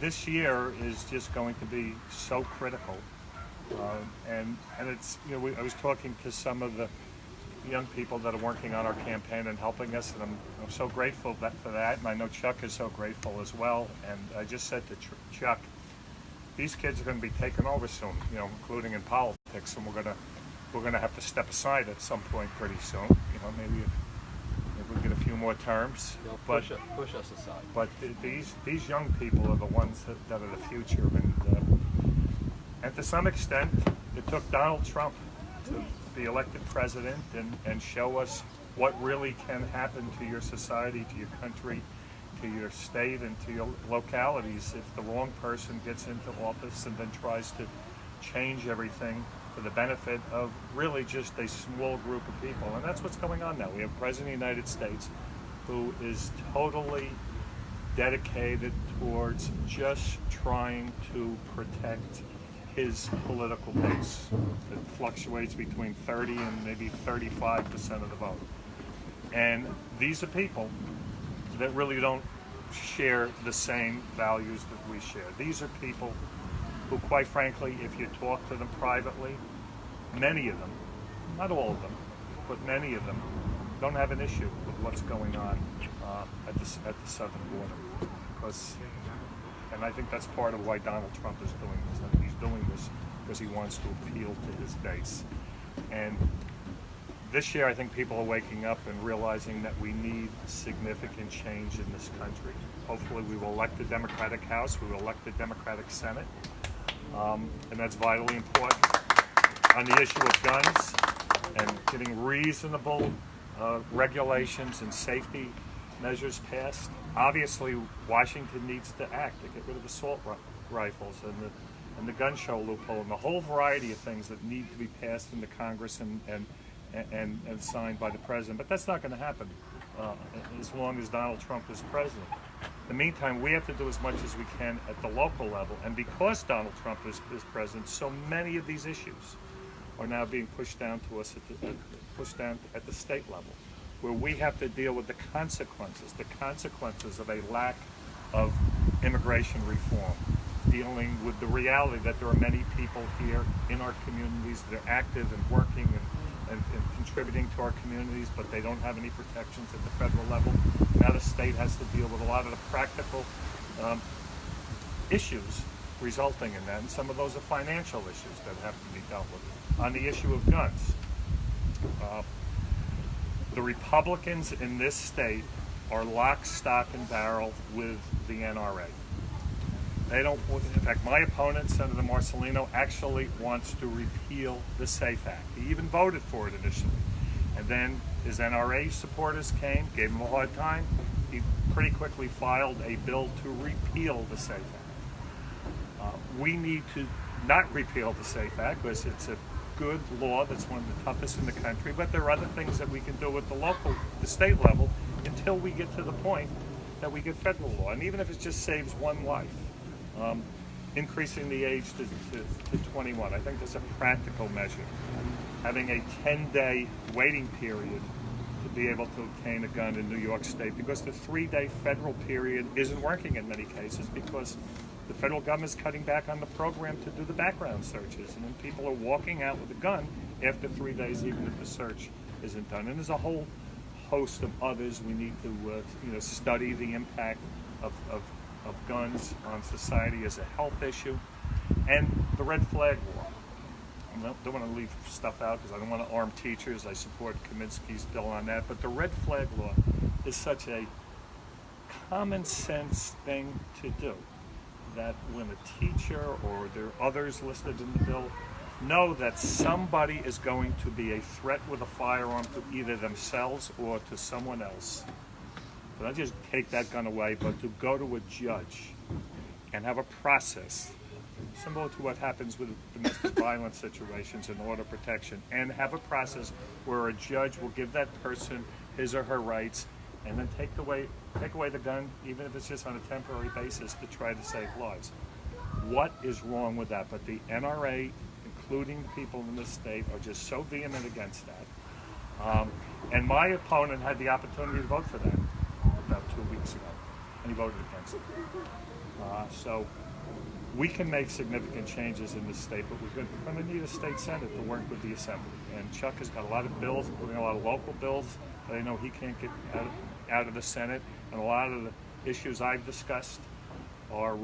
this year is just going to be so critical. And it's, I was talking to some of the young people that are working on our campaign and helping us, and I'm so grateful for that, and I know Chuck is so grateful as well. And I just said to Chuck, these kids are going to be taken over soon, including in politics, and we're going to have to step aside at some point pretty soon. Maybe if we get a few more terms. Push us aside. But these young people are the ones that are the future, and to some extent, it took Donald Trump to be elected president and show us what really can happen to your society, to your country, to your state, and to your localities if the wrong person gets into office and then tries to change everything for the benefit of really just a small group of people. And that's what's going on now. We have a President of the United States who is totally dedicated towards just trying to protect his political base. It fluctuates between 30 and maybe 35% of the vote. And these are people that really don't share the same values that we share. These are people who, quite frankly, if you talk to them privately, many of them, not all of them, but many of them, don't have an issue with what's going on at the southern border. And I think that's part of why Donald Trump is doing this. I think he's doing this because he wants to appeal to his base. And this year, I think people are waking up and realizing that we need significant change in this country. Hopefully, we will elect a Democratic House, we will elect a Democratic Senate, and that's vitally important. On the issue of guns and getting reasonable regulations and safety measures passed, obviously Washington needs to act to get rid of assault rifles and the gun show loophole and the whole variety of things that need to be passed into Congress and signed by the president. But that's not going to happen as long as Donald Trump is president. In the meantime, we have to do as much as we can at the local level. And because Donald Trump is president, so many of these issues are now being pushed down to us at the state level, where we have to deal with the consequences of a lack of immigration reform, dealing with the reality that there are many people here in our communities that are active and working and contributing to our communities, but they don't have any protections at the federal level. Now the state has to deal with a lot of the practical issues resulting in that, and some of those are financial issues that have to be dealt with. On the issue of guns, the Republicans in this state are lock, stock, and barrel with the NRA. They don't. In fact, my opponent, Senator Marcellino, actually wants to repeal the SAFE Act. He even voted for it initially. And then his NRA supporters came, gave him a hard time. He pretty quickly filed a bill to repeal the SAFE Act. We need to not repeal the SAFE Act because it's a good law that's one of the toughest in the country, but there are other things that we can do at the state level until we get to the point that we get federal law. And even if it just saves one life, increasing the age to 21, I think that's a practical measure. Having a 10-day waiting period to be able to obtain a gun in New York State, because the 3-day federal period isn't working in many cases because the federal government is cutting back on the program to do the background searches, and then people are walking out with a gun after 3 days, even if the search isn't done. And there's a whole host of others. We need to study the impact of guns on society as a health issue, and the red flag law. I don't want to leave stuff out because I don't want to arm teachers. I support Kaminsky's bill on that, but the red flag law is such a common sense thing to do that when a teacher or there are others listed in the bill know that somebody is going to be a threat with a firearm to either themselves or to someone else, but not just take that gun away, but to go to a judge and have a process similar to what happens with domestic violence situations and order protection, and have a process where a judge will give that person his or her rights and then take away the gun, even if it's just on a temporary basis, to try to save lives. What is wrong with that? But the NRA, including the people in this state, are just so vehement against that. And my opponent had the opportunity to vote for that about 2 weeks ago, and he voted against it. So we can make significant changes in this state, but we're going to need a state senate to work with the assembly. And Chuck has got a lot of bills, including a lot of local bills that I know he can't get out of the Senate. And a lot of the issues I've discussed are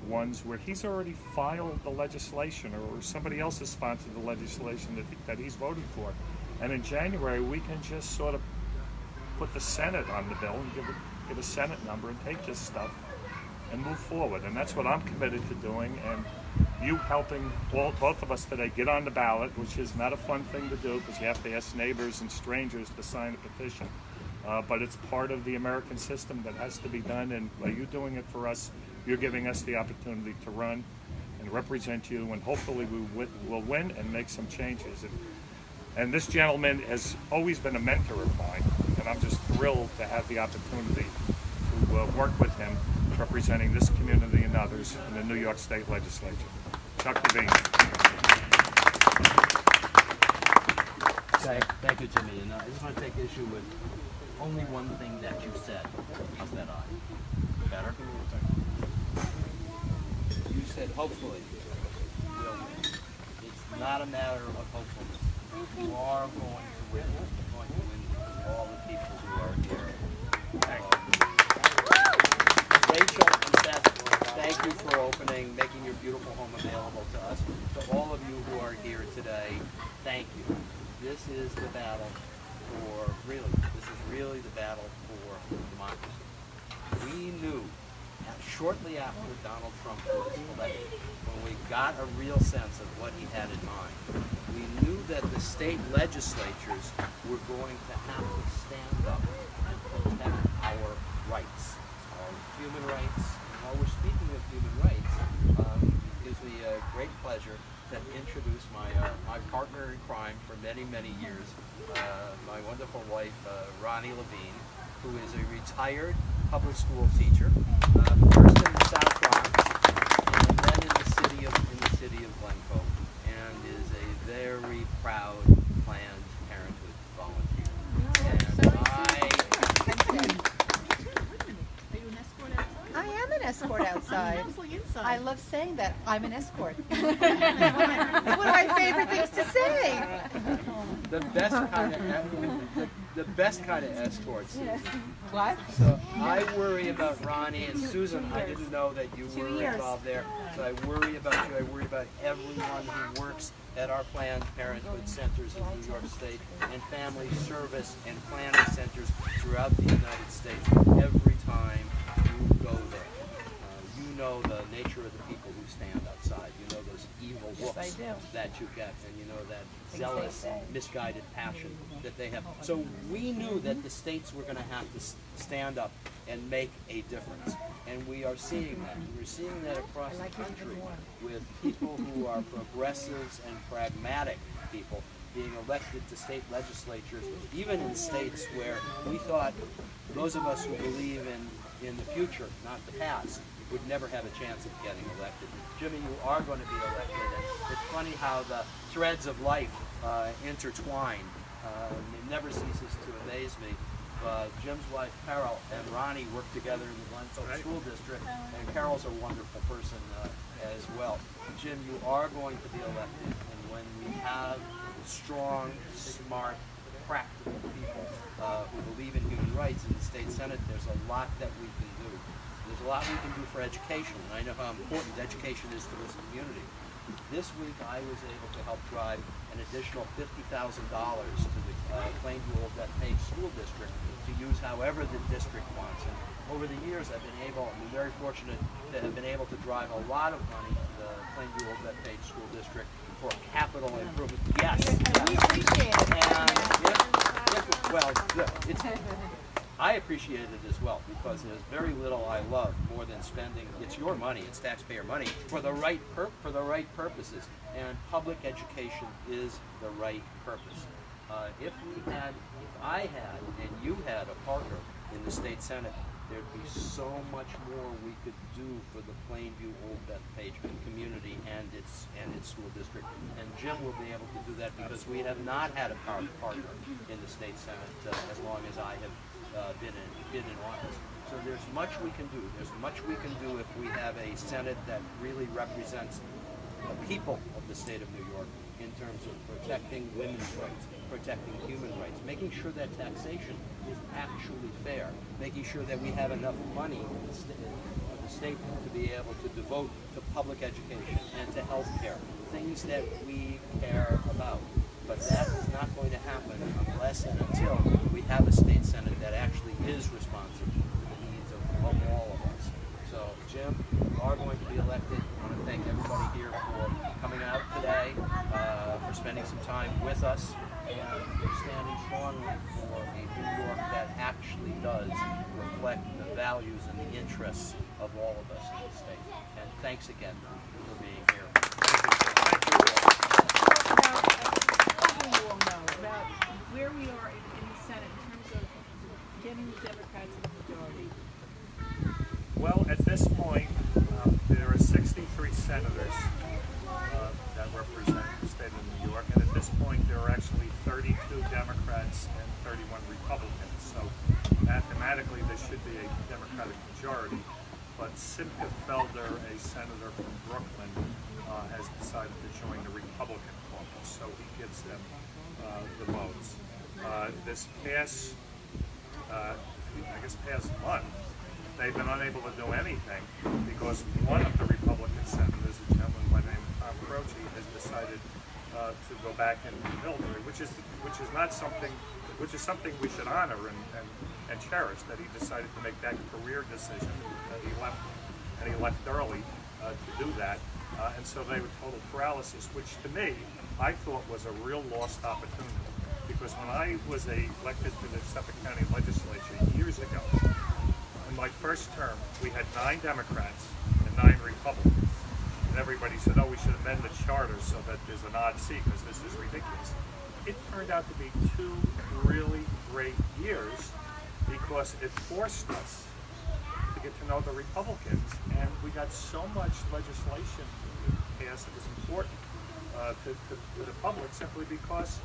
ones where he's already filed the legislation, or somebody else has sponsored the legislation that he's voted for. And in January, we can just sort of put the Senate on the bill and give a Senate number and take this stuff and move forward. And that's what I'm committed to doing. And you helping both of us today get on the ballot, which is not a fun thing to do because you have to ask neighbors and strangers to sign a petition. But it's part of the American system that has to be done. And by you doing it for us, you're giving us the opportunity to run and represent you. And hopefully we will win and make some changes. And this gentleman has always been a mentor of mine. And I'm just thrilled to have the opportunity to work with him, representing this community and others in the New York State Legislature. Chuck Lavine. Thank you, Jimmy. And I just want to take issue with only one thing that you said. How's that on? Better? You said hopefully we'll win. It's not a matter of hopefulness. You are going to win. You're going to win with all the people who are here. Thank you. Rachel and Seth, thank you for making your beautiful home available to us. To all of you who are here today, thank you. This is the battle this is really the battle for democracy. We knew shortly after Donald Trump was elected, when we got a real sense of what he had in mind, we knew that the state legislatures were going to have to stand up and protect our rights, our human rights. And while we're speaking of human rights, it gives me a great pleasure to introduce my partner in crime for many, many years, my wonderful wife, Ronnie Lavine, who is a retired public school teacher, first in the South Bronx, and then in the city of Glencoe, and is a very proud Planned Parenthood volunteer. I am an escort outside. I love saying that. I'm an escort. It's one of my favorite things to say. The best kind of escorts. What? So I worry about Ronnie and Susan. I didn't know that you were involved there. So I worry about you. I worry about everyone who works at our Planned Parenthood centers in New York State and family service and planning centers throughout the United States. Every time you go there, you know the nature of the people who stand outside. You know those evil looks that you get, and you know that zealous, misguided passion that they have. So we knew that the states were going to have to stand up and make a difference. And we are seeing that. We're seeing that across the country with people who are progressives and pragmatic people being elected to state legislatures, even in states where we thought those of us who believe in the future, not the past, would never have a chance of getting elected. Jimmy, you are going to be elected, and it's funny how the threads of life intertwine. It never ceases to amaze me. Jim's wife, Carol, and Ronnie work together in the Glencoe School District, and Carol's a wonderful person as well. Jim, you are going to be elected, and when we have strong, smart, practical people who believe in human rights in the state Senate, there's a lot that we can do. There's a lot we can do for education, and I know how important education is to this community. This week I was able to help drive an additional $50,000 to the Plainview Old Bethpage School District to use however the district wants. And over the years I've been very fortunate to have been able to drive a lot of money to the Plainview Old Bethpage School District for capital improvement. Yes. We appreciate it. I appreciate it as well, because there's very little I love more than spending. It's your money, it's taxpayer money for the right purposes, and public education is the right purpose. If I had, and you had a partner in the state Senate, there'd be so much more we could do for the Plainview Old Bethpage community and its school district. And Jim will be able to do that because we have not had a partner in the state Senate as long as I have been in office. So there's much we can do. There's much we can do if we have a Senate that really represents the people of the state of New York in terms of protecting women's rights, protecting human rights, making sure that taxation is actually fair, making sure that we have enough money in the state to be able to devote to public education and to health care, things that we care about. But that is not going to happen unless and until we have a state Senate that actually is responsive to the needs of all of us. So, Jim, you are going to be elected. I want to thank everybody here for coming out today, for spending some time with us, and for standing strongly for a New York that actually does reflect the values and the interests of all of us in the state. And thanks again for being here. You all know about where we are in the Senate in terms of getting the Democrats in the majority. Well, at this point, there are 63 senators that represent the state of New York, and at this point there are actually 32 Democrats and 31 Republicans. So mathematically there should be a Democratic majority, but Simca Felder, a senator from Brooklyn, has decided to join the Republican caucus, so he gives them the votes. This past, past month, they've been unable to do anything because one of the Republican senators, a gentleman by the name of Tom Croce, has decided to go back into the military, which is something we should honor and cherish. That he decided to make that career decision, and he left early to do that, and so they were total paralysis, which to me I thought was a real lost opportunity. Because when I was elected to the Suffolk County Legislature years ago, in my first term, we had 9 Democrats and 9 Republicans. And everybody said, oh, we should amend the charter so that there's an odd seat because this is ridiculous. It turned out to be 2 really great years because it forced us to get to know the Republicans, and we got so much legislation passed that was important to the public simply because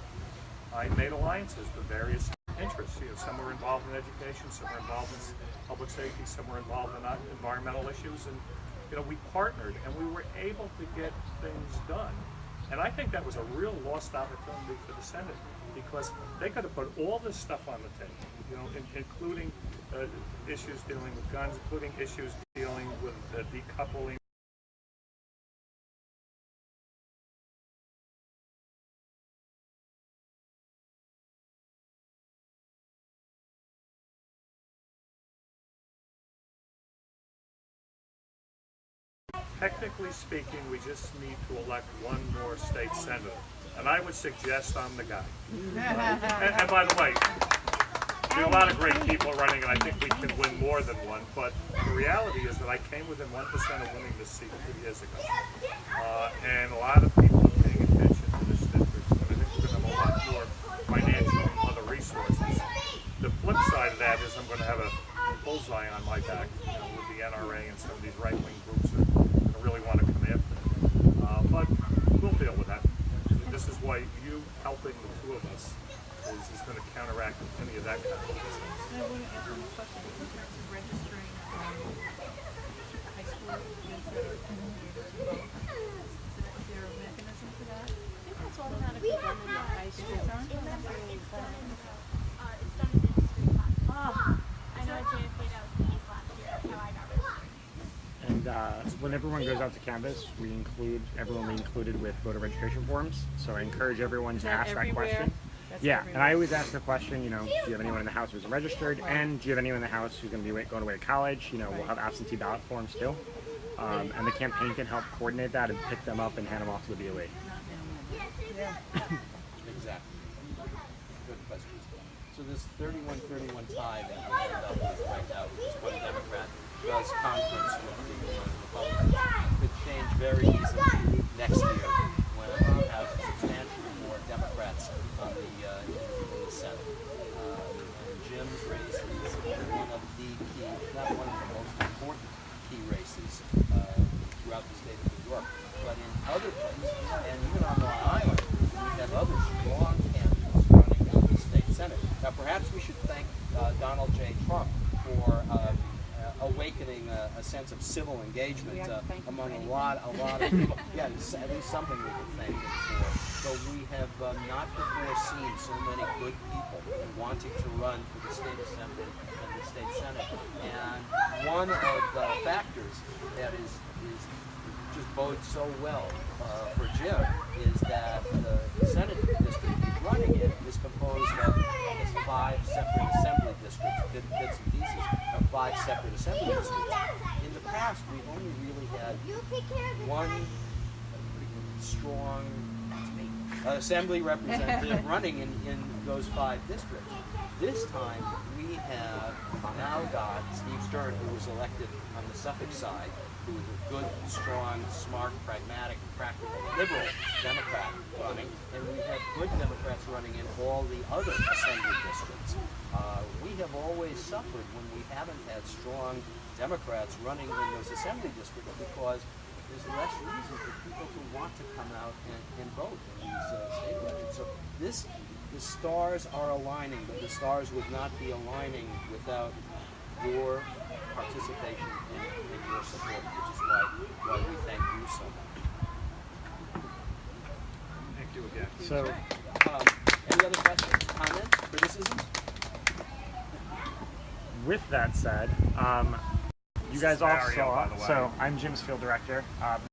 I made alliances with various interests. Some were involved in education, some were involved in public safety, some were involved in environmental issues, and we partnered and we were able to get things done. And I think that was a real lost opportunity for the Senate because they could have put all this stuff on the table, including issues dealing with guns, including issues dealing with decoupling. Technically speaking, we just need to elect one more state senator. And I would suggest I'm the guy. And by the way, there are a lot of great people running, and I think we can win more than one. But the reality is that I came within 1% of winning this seat 2 years ago. And a lot of people are paying attention to this district. And I think we're going to have a lot more financial and other resources. The flip side of that is I'm going to have a bullseye on my back with the NRA and some of these right-wing groups that really want to come after it. But we'll deal with that. This is why you helping the 2 of us is going to counteract any of that kind of thing. And I want to ask one more question in terms of registering high school kids that are teenagers to vote. Is there a mechanism for that? I think that's automatically done in the high school. It's done? It's done in the history class. I know at JFK that was the case last year. That's how I got registered. And when everyone goes out to canvass, everyone will be included with voter registration forms. So I encourage everyone to ask that question. Yeah, and I always ask the question, do you have anyone in the house who's registered? Right. And do you have anyone in the house who's going to be going away to college? We'll have absentee ballot forms too. And the campaign can help coordinate that and pick them up and hand them off to the BOE. Yeah. Exactly. Good questions. So this 31-31 tie that we end up with right now, which is one Democrat does conference with the Republican, could change very easily next year when we have substantially more Democrats on in the Senate. And Jim's race is one of the key, not one of the most important key races throughout the state of New York. But in other places, and even on Long Island, we have other strong candidates running for the state Senate. Now perhaps we should thank Donald J. having a sense of civil engagement among a lot of people. Yeah, it's at least something we can thank him for. So we have not before seen so many good people wanting to run for the state assembly and the state senate. And one of the factors that is just bodes so well for Jim is that the Senate district he's running in is composed of, I guess, 5 separate assembly districts, bits and pieces of 5 separate assembly districts. In the past, we've only really had one strong assembly representative running in those 5 districts. This time, we have now got Steve Stern, who was elected on the Suffolk side, who is a good, strong, smart, pragmatic, practical, liberal Democrat running, and we have good Democrats running in all the other assembly districts. We have always suffered when we haven't had strong Democrats running in those assembly districts because there's less reason for people to want to come out and vote in these state elections. So the stars are aligning, but the stars would not be aligning without your participation and your support, which is why we thank you so much. Thank you again. So, Any other questions, comments, criticisms? with that said, you guys all Mario, saw. by the way. So I'm Jim's field director.